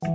Bom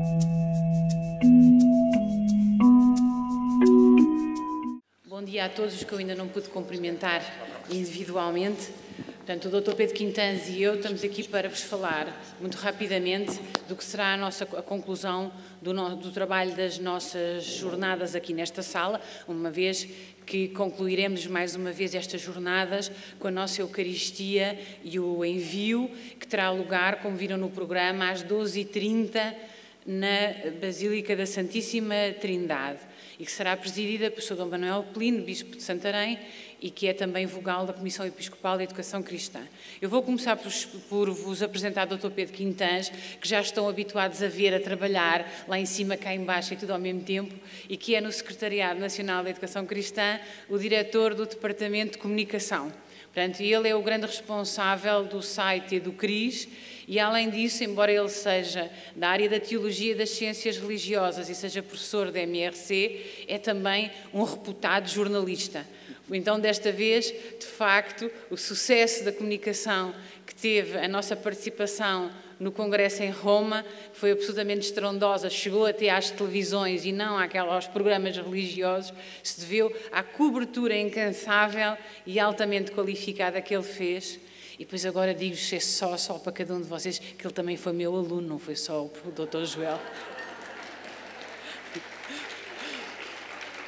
dia a todos os que eu ainda não pude cumprimentar individualmente. Portanto, o Dr. Pedro Quintans e eu estamos aqui para vos falar, muito rapidamente, do que será a conclusão do trabalho das nossas jornadas aqui nesta sala, uma vez que concluiremos mais uma vez estas jornadas com a nossa Eucaristia e o envio, que terá lugar, como viram no programa, às 12h30 na Basílica da Santíssima Trindade, e que será presidida por Sr. D. Manuel Pelino, Bispo de Santarém, e que é também vogal da Comissão Episcopal de Educação Cristã. Eu vou começar por vos apresentar o Dr. Pedro Quintans, que já estão habituados a ver, a trabalhar lá em cima, cá em baixo e tudo ao mesmo tempo, e que é no Secretariado Nacional da Educação Cristã o diretor do Departamento de Comunicação. Portanto, ele é o grande responsável do site e do CRIS, e além disso, embora ele seja da área da Teologia e das Ciências Religiosas e seja professor da MRC, é também um reputado jornalista. Então, desta vez, de facto, o sucesso da comunicação que teve a nossa participação no Congresso em Roma foi absolutamente estrondosa, chegou até às televisões e não aos programas religiosos, se deveu à cobertura incansável e altamente qualificada que ele fez. E depois agora digo-vos só para cada um de vocês que ele também foi meu aluno, não foi só o Dr. Joel.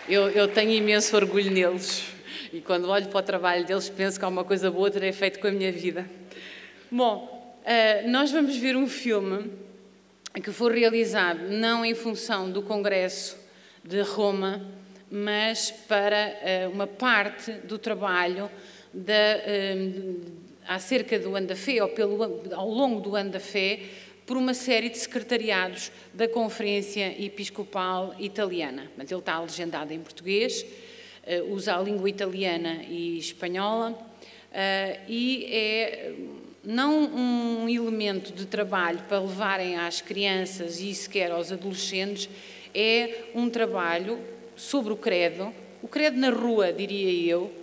Eu tenho imenso orgulho neles e quando olho para o trabalho deles penso que há uma coisa boa terei feito com a minha vida. Bom, nós vamos ver um filme que foi realizado não em função do Congresso de Roma, mas para uma parte do trabalho acerca do Ano da Fé, ou ao longo do Ano da Fé, por uma série de secretariados da Conferência Episcopal Italiana. Mas ele está legendado em português, usa a língua italiana e espanhola, e é não um elemento de trabalho para levarem às crianças e sequer aos adolescentes, é um trabalho sobre o credo na rua, diria eu,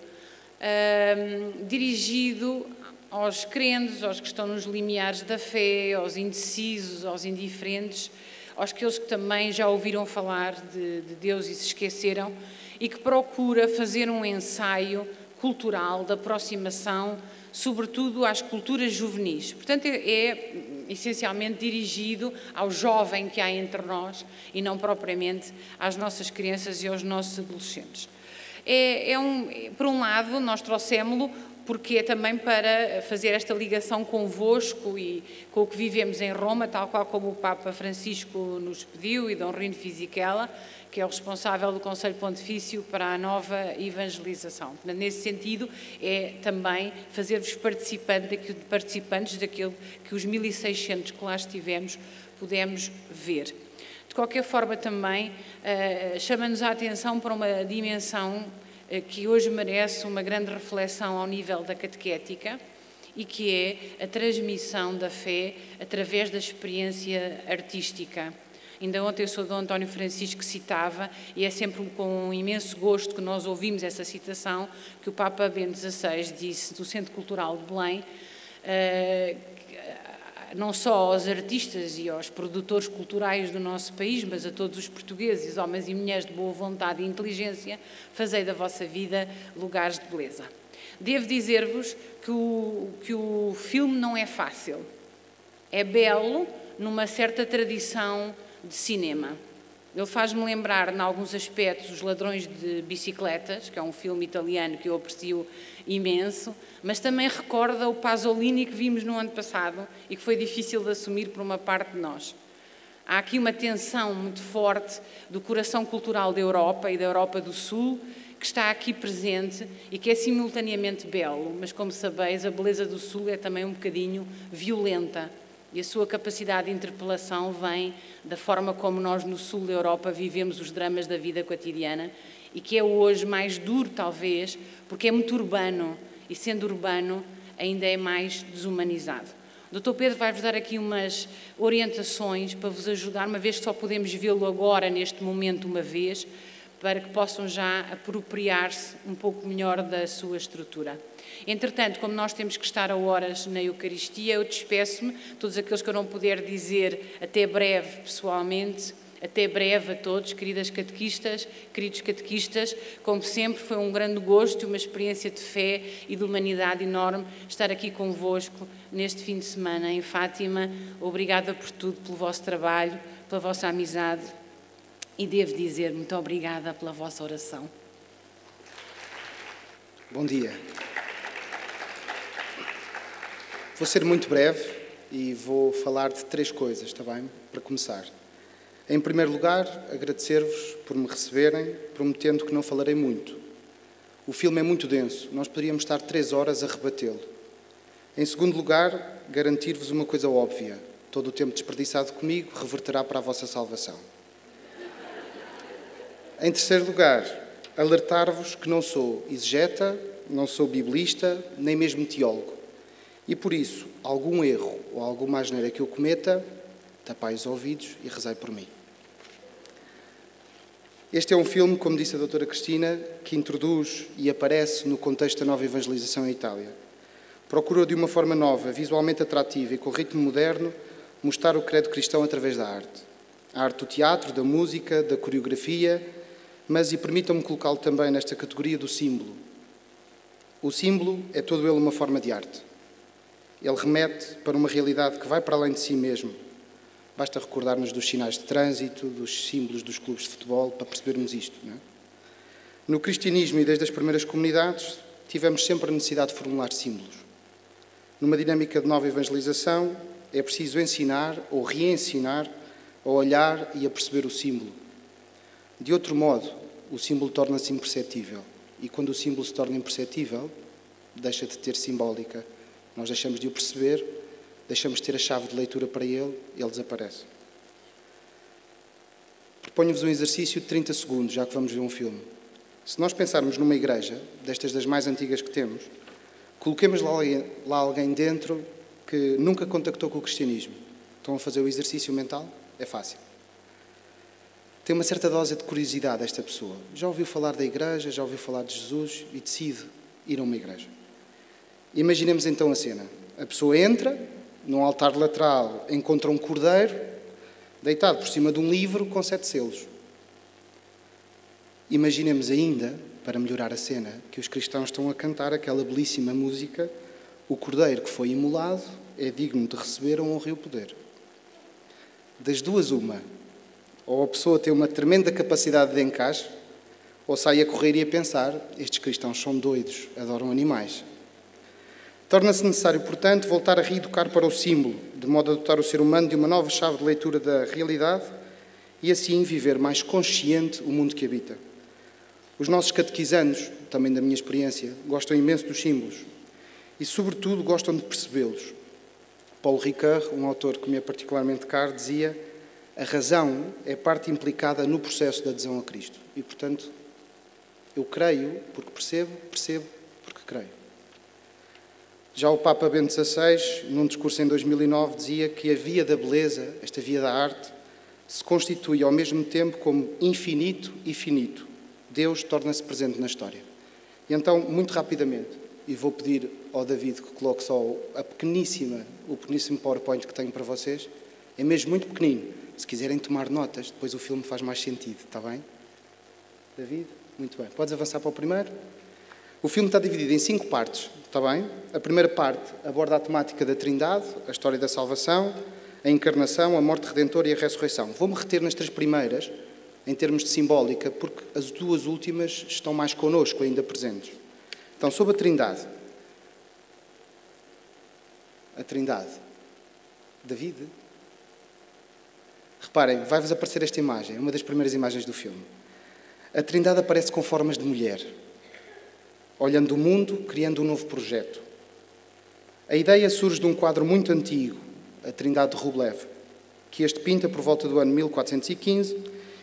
dirigido aos crentes, aos que estão nos limiares da fé, aos indecisos, aos indiferentes, aos que também já ouviram falar de Deus e se esqueceram, e que procura fazer um ensaio cultural de aproximação, sobretudo às culturas juvenis. Portanto, é essencialmente dirigido ao jovem que há entre nós e não propriamente às nossas crianças e aos nossos adolescentes. Por um lado, nós trouxemos-lo porque é também para fazer esta ligação convosco e com o que vivemos em Roma, tal qual como o Papa Francisco nos pediu e Dom Rino Fisichella, que é o responsável do Conselho Pontifício para a nova evangelização. Nesse sentido, é também fazer-vos participantes daquilo que os 1.600 que lá estivemos pudemos ver. De qualquer forma, também chama-nos a atenção para uma dimensão que hoje merece uma grande reflexão ao nível da catequética e que é a transmissão da fé através da experiência artística. Ainda ontem o Sr. D. António Francisco citava, e é sempre com um imenso gosto que nós ouvimos essa citação, que o Papa Bento XVI disse do Centro Cultural de Belém, não só aos artistas e aos produtores culturais do nosso país, mas a todos os portugueses, homens e mulheres de boa vontade e inteligência, fazei da vossa vida lugares de beleza. Devo dizer-vos que o filme não é fácil. É belo numa certa tradição de cinema. Ele faz-me lembrar, em alguns aspectos, Os Ladrões de Bicicletas, que é um filme italiano que eu aprecio imenso, mas também recorda o Pasolini que vimos no ano passado e que foi difícil de assumir por uma parte de nós. Há aqui uma tensão muito forte do coração cultural da Europa e da Europa do Sul, que está aqui presente e que é simultaneamente belo, mas como sabeis, a beleza do Sul é também um bocadinho violenta. E a sua capacidade de interpelação vem da forma como nós no sul da Europa vivemos os dramas da vida cotidiana e que é hoje mais duro, talvez, porque é muito urbano e, sendo urbano, ainda é mais desumanizado. O Dr. Pedro vai-vos dar aqui umas orientações para vos ajudar, uma vez que só podemos vê-lo agora, neste momento, uma vez, para que possam já apropriar-se um pouco melhor da sua estrutura. Entretanto, como nós temos que estar a horas na Eucaristia, eu despeço-me, todos aqueles que eu não puder dizer até breve pessoalmente, até breve a todos, queridas catequistas, queridos catequistas. Como sempre, foi um grande gosto e uma experiência de fé e de humanidade enorme estar aqui convosco neste fim de semana em Fátima. Obrigada por tudo, pelo vosso trabalho, pela vossa amizade e devo dizer muito obrigada pela vossa oração. Bom dia. Vou ser muito breve e vou falar de 3 coisas, está bem? Para começar. Em primeiro lugar, agradecer-vos por me receberem, prometendo que não falarei muito. O filme é muito denso, nós poderíamos estar 3 horas a rebatê-lo. Em segundo lugar, garantir-vos uma coisa óbvia. Todo o tempo desperdiçado comigo reverterá para a vossa salvação. Em terceiro lugar, alertar-vos que não sou exegeta, não sou biblista, nem mesmo teólogo. E por isso, algum erro ou alguma asneira que eu cometa, tapai os ouvidos e rezai por mim. Este é um filme, como disse a doutora Cristina, que introduz e aparece no contexto da nova evangelização em Itália. Procurou de uma forma nova, visualmente atrativa e com ritmo moderno, mostrar o credo cristão através da arte. A arte do teatro, da música, da coreografia, mas, e permitam-me colocá-lo também nesta categoria do símbolo. O símbolo é todo ele uma forma de arte. Ele remete para uma realidade que vai para além de si mesmo. Basta recordar-nos dos sinais de trânsito, dos símbolos dos clubes de futebol, para percebermos isto, não é? No cristianismo e desde as primeiras comunidades, tivemos sempre a necessidade de formular símbolos. Numa dinâmica de nova evangelização, é preciso ensinar ou reensinar a olhar e a perceber o símbolo. De outro modo, o símbolo torna-se imperceptível. E quando o símbolo se torna imperceptível, deixa de ter simbólica. Nós deixamos de o perceber, deixamos de ter a chave de leitura para ele desaparece. Proponho-vos um exercício de 30 segundos, já que vamos ver um filme. Se nós pensarmos numa igreja, destas das mais antigas que temos, coloquemos lá alguém dentro que nunca contactou com o cristianismo. Estão a fazer o exercício mental? É fácil. Tem uma certa dose de curiosidade esta pessoa. Já ouviu falar da igreja, já ouviu falar de Jesus e decide ir a uma igreja. Imaginemos então a cena. A pessoa entra, num altar lateral encontra um cordeiro deitado por cima de um livro com 7 selos. Imaginemos ainda, para melhorar a cena, que os cristãos estão a cantar aquela belíssima música: o cordeiro que foi imolado é digno de receber a honra e o poder. Das duas, uma. Ou a pessoa tem uma tremenda capacidade de encaixe, ou sai a correr e a pensar: estes cristãos são doidos, adoram animais. Torna-se necessário, portanto, voltar a reeducar para o símbolo, de modo a dotar o ser humano de uma nova chave de leitura da realidade e assim viver mais consciente o mundo que habita. Os nossos catequizandos, também da minha experiência, gostam imenso dos símbolos e, sobretudo, gostam de percebê-los. Paul Ricoeur, um autor que me é particularmente caro, dizia: a razão é parte implicada no processo de adesão a Cristo. E, portanto, eu creio porque percebo porque creio. Já o Papa Bento XVI, num discurso em 2009, dizia que a via da beleza, esta via da arte, se constitui ao mesmo tempo como infinito e finito. Deus torna-se presente na história. E então, muito rapidamente, e vou pedir ao David que coloque só o pequeníssimo PowerPoint que tenho para vocês, é mesmo muito pequenino. Se quiserem tomar notas, depois o filme faz mais sentido, está bem? David? Muito bem. Podes avançar para o primeiro? O filme está dividido em 5 partes, está bem? A primeira parte aborda a temática da Trindade, a história da salvação, a encarnação, a morte redentora e a ressurreição. Vou-me reter nas 3 primeiras, em termos de simbólica, porque as 2 últimas estão mais connosco, ainda presentes. Então, sobre a Trindade. A Trindade. David? Reparem, vai-vos aparecer esta imagem, uma das primeiras imagens do filme. A Trindade aparece com formas de mulher, olhando o mundo, criando um novo projeto. A ideia surge de um quadro muito antigo, a Trindade de Rublev, que este pinta por volta do ano 1415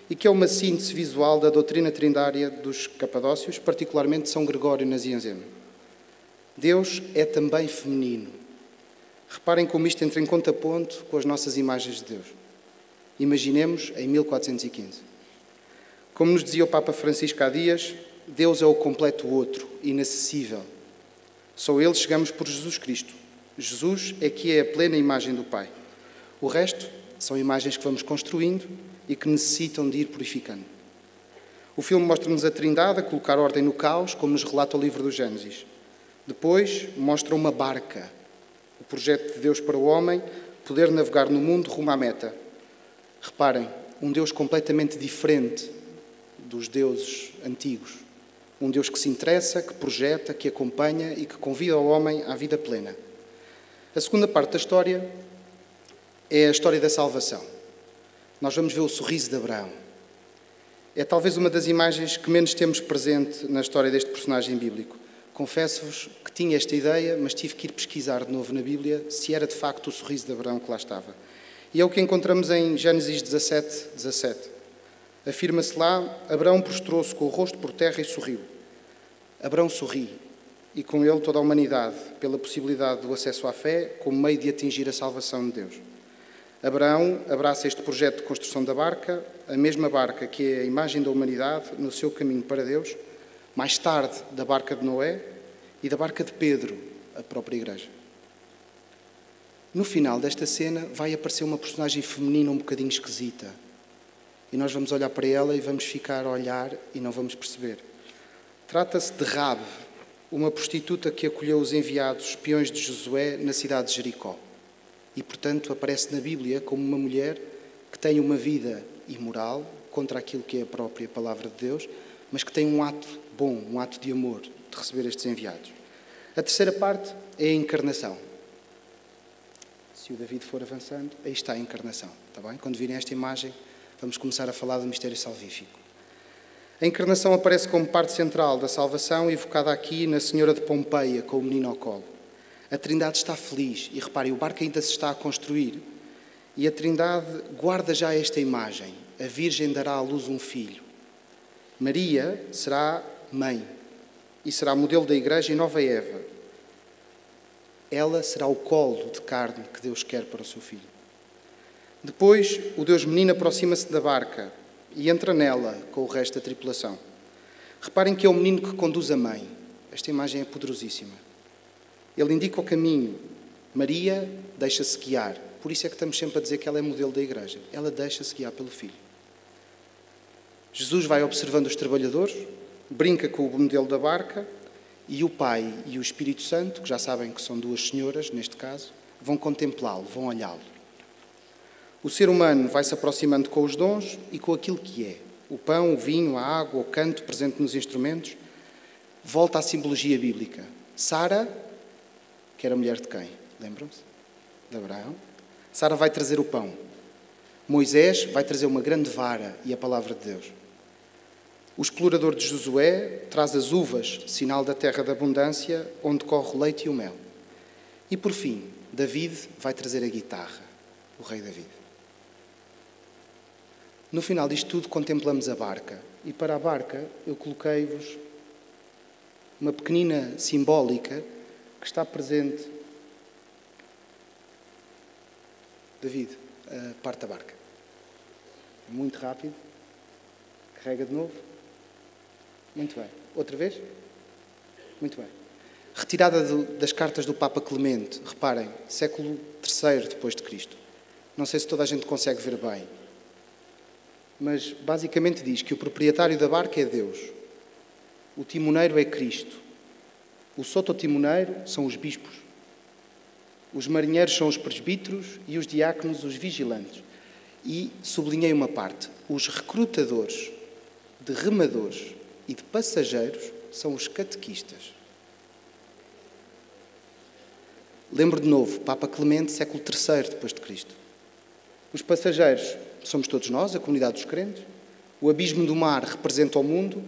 e que é uma síntese visual da doutrina trindária dos capadócios, particularmente de São Gregório Nazianzeno. Deus é também feminino. Reparem como isto entra em contraponto com as nossas imagens de Deus. Imaginemos em 1415. Como nos dizia o Papa Francisco há dias, Deus é o completo outro, inacessível. Só Ele chegamos por Jesus Cristo. Jesus é que é a plena imagem do Pai. O resto são imagens que vamos construindo e que necessitam de ir purificando. O filme mostra-nos a Trindade a colocar ordem no caos, como nos relata o livro do Gênesis. Depois mostra uma barca, o projeto de Deus para o homem poder navegar no mundo rumo à meta. Reparem, um Deus completamente diferente dos deuses antigos. Um Deus que se interessa, que projeta, que acompanha e que convida o homem à vida plena. A segunda parte da história é a história da salvação. Nós vamos ver o sorriso de Abraão. É talvez uma das imagens que menos temos presente na história deste personagem bíblico. Confesso-vos que tinha esta ideia, mas tive que ir pesquisar de novo na Bíblia se era de facto o sorriso de Abraão que lá estava. E é o que encontramos em Gênesis 17:17. Afirma-se lá: Abraão prostrou-se com o rosto por terra e sorriu. Abraão sorri, e com ele toda a humanidade, pela possibilidade do acesso à fé como meio de atingir a salvação de Deus. Abraão abraça este projeto de construção da barca, a mesma barca que é a imagem da humanidade no seu caminho para Deus, mais tarde da barca de Noé e da barca de Pedro, a própria Igreja. No final desta cena vai aparecer uma personagem feminina um bocadinho esquisita. E nós vamos olhar para ela e vamos ficar a olhar e não vamos perceber. Trata-se de Raab, uma prostituta que acolheu os enviados espiões de Josué na cidade de Jericó. E, portanto, aparece na Bíblia como uma mulher que tem uma vida imoral contra aquilo que é a própria palavra de Deus, mas que tem um ato bom, um ato de amor de receber estes enviados. A terceira parte é a encarnação. Se o David for avançando, aí está a encarnação, está bem? Quando virem esta imagem, vamos começar a falar do mistério salvífico. A encarnação aparece como parte central da salvação, evocada aqui na Senhora de Pompeia, com o menino ao colo. A Trindade está feliz, e reparem, o barco ainda se está a construir, e a Trindade guarda já esta imagem. A Virgem dará à luz um filho. Maria será mãe, e será modelo da Igreja e nova Eva. Ela será o colo de carne que Deus quer para o seu filho. Depois, o Deus menino aproxima-se da barca e entra nela com o resto da tripulação. Reparem que é o menino que conduz a mãe. Esta imagem é poderosíssima. Ele indica o caminho. Maria deixa-se guiar. Por isso é que estamos sempre a dizer que ela é modelo da Igreja. Ela deixa-se guiar pelo Filho. Jesus vai observando os trabalhadores, brinca com o modelo da barca e o Pai e o Espírito Santo, que já sabem que são duas senhoras, neste caso, vão contemplá-lo, vão olhá-lo. O ser humano vai se aproximando com os dons e com aquilo que é. O pão, o vinho, a água, o canto presente nos instrumentos. Volta à simbologia bíblica. Sara, que era mulher de quem? Lembram-se? De Abraão. Sara vai trazer o pão. Moisés vai trazer uma grande vara e a palavra de Deus. O explorador de Josué traz as uvas, sinal da terra da abundância, onde corre o leite e o mel. E por fim, David vai trazer a guitarra, o rei David. No final disto tudo, contemplamos a barca. E para a barca, eu coloquei-vos uma pequenina simbólica que está presente. David, a parte da barca. Muito rápido. Carrega de novo. Muito bem. Outra vez? Muito bem. Retirada das cartas do Papa Clemente. Reparem, século III depois de Cristo. Não sei se toda a gente consegue ver bem. Mas basicamente diz que o proprietário da barca é Deus. O timoneiro é Cristo. O sototimoneiro são os bispos. Os marinheiros são os presbíteros e os diáconos os vigilantes. E sublinhei uma parte. Os recrutadores de remadores e de passageiros são os catequistas. Lembro de novo, Papa Clemente, século III depois de Cristo. Os passageiros somos todos nós, a comunidade dos crentes. O abismo do mar representa o mundo.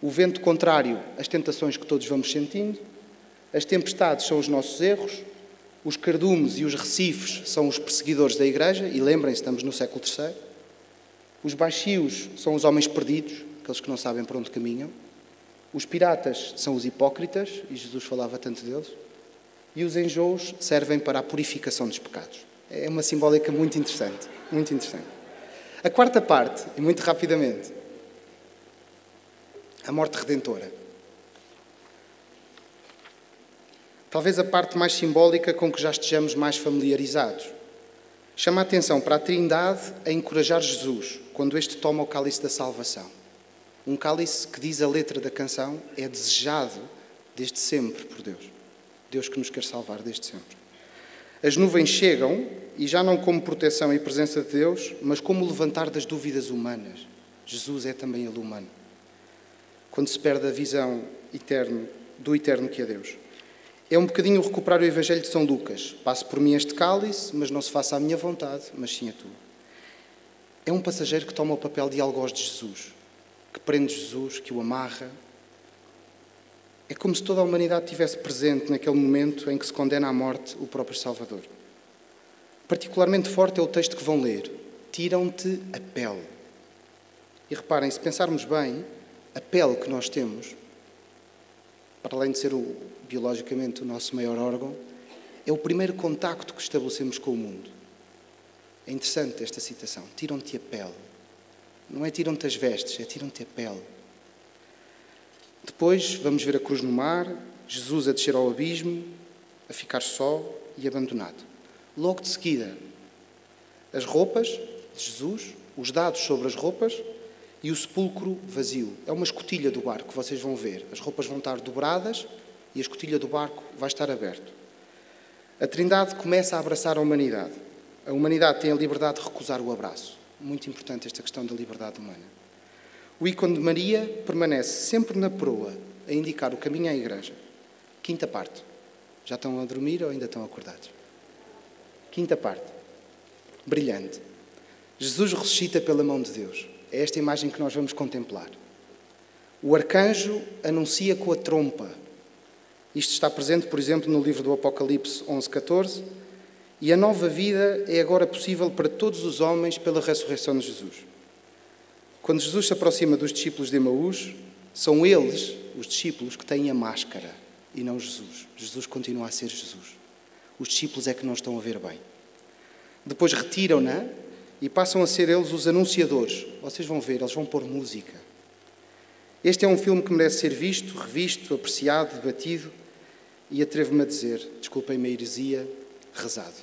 O vento contrário, as tentações que todos vamos sentindo. As tempestades são os nossos erros. Os cardumes e os recifes são os perseguidores da Igreja. E lembrem-se, estamos no século III. Os baixios são os homens perdidos, aqueles que não sabem para onde caminham. Os piratas são os hipócritas, e Jesus falava tanto deles. E os enjoos servem para a purificação dos pecados. É uma simbólica muito interessante, muito interessante. A quarta parte, e muito rapidamente, A morte redentora. Talvez a parte mais simbólica com que já estejamos mais familiarizados. Chama a atenção para a Trindade a encorajar Jesus quando este toma o cálice da salvação. Um cálice que, diz a letra da canção, é desejado desde sempre por Deus. Deus que nos quer salvar desde sempre. As nuvens chegam, e já não como proteção e presença de Deus, mas como levantar das dúvidas humanas. Jesus é também ele humano. Quando se perde a visão do eterno que é Deus. É um bocadinho recuperar o Evangelho de São Lucas. Passe por mim este cálice, mas não se faça a minha vontade, mas sim a tua. É um passageiro que toma o papel de algoz de Jesus, que prende Jesus, que o amarra. É como se toda a humanidade estivesse presente naquele momento em que se condena à morte o próprio Salvador. Particularmente forte é o texto que vão ler. Tiram-te a pele. E reparem, se pensarmos bem, a pele que nós temos, para além de ser biologicamente o nosso maior órgão, é o primeiro contacto que estabelecemos com o mundo. É interessante esta citação. Tiram-te a pele. Não é tiram-te as vestes, é tiram-te a pele. Depois vamos ver a cruz no mar, Jesus a descer ao abismo, a ficar só e abandonado. Logo de seguida, as roupas de Jesus, os dados sobre as roupas e o sepulcro vazio. É uma escotilha do barco, vocês vão ver. As roupas vão estar dobradas e a escotilha do barco vai estar aberta. A Trindade começa a abraçar a humanidade. A humanidade tem a liberdade de recusar o abraço. Muito importante esta questão da liberdade humana. O ícone de Maria permanece sempre na proa, a indicar o caminho à igreja. Quinta parte. Já estão a dormir ou ainda estão acordados? Quinta parte. Brilhante. Jesus ressuscita pela mão de Deus. É esta imagem que nós vamos contemplar. O arcanjo anuncia com a trompa. Isto está presente, por exemplo, no livro do Apocalipse 11:14. E a nova vida é agora possível para todos os homens pela ressurreição de Jesus. Quando Jesus se aproxima dos discípulos de Emaús, são eles, os discípulos, que têm a máscara e não Jesus. Jesus continua a ser Jesus. Os discípulos é que não estão a ver bem. Depois retiram-na e passam a ser eles os anunciadores. Vocês vão ver, eles vão pôr música. Este é um filme que merece ser visto, revisto, apreciado, debatido e atrevo-me a dizer, desculpem-me a heresia, rezado.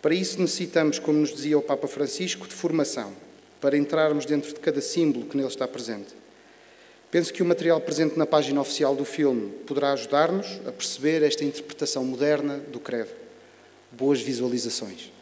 Para isso necessitamos, como nos dizia o Papa Francisco, de formação, para entrarmos dentro de cada símbolo que nele está presente. Penso que o material presente na página oficial do filme poderá ajudar-nos a perceber esta interpretação moderna do credo. Boas visualizações.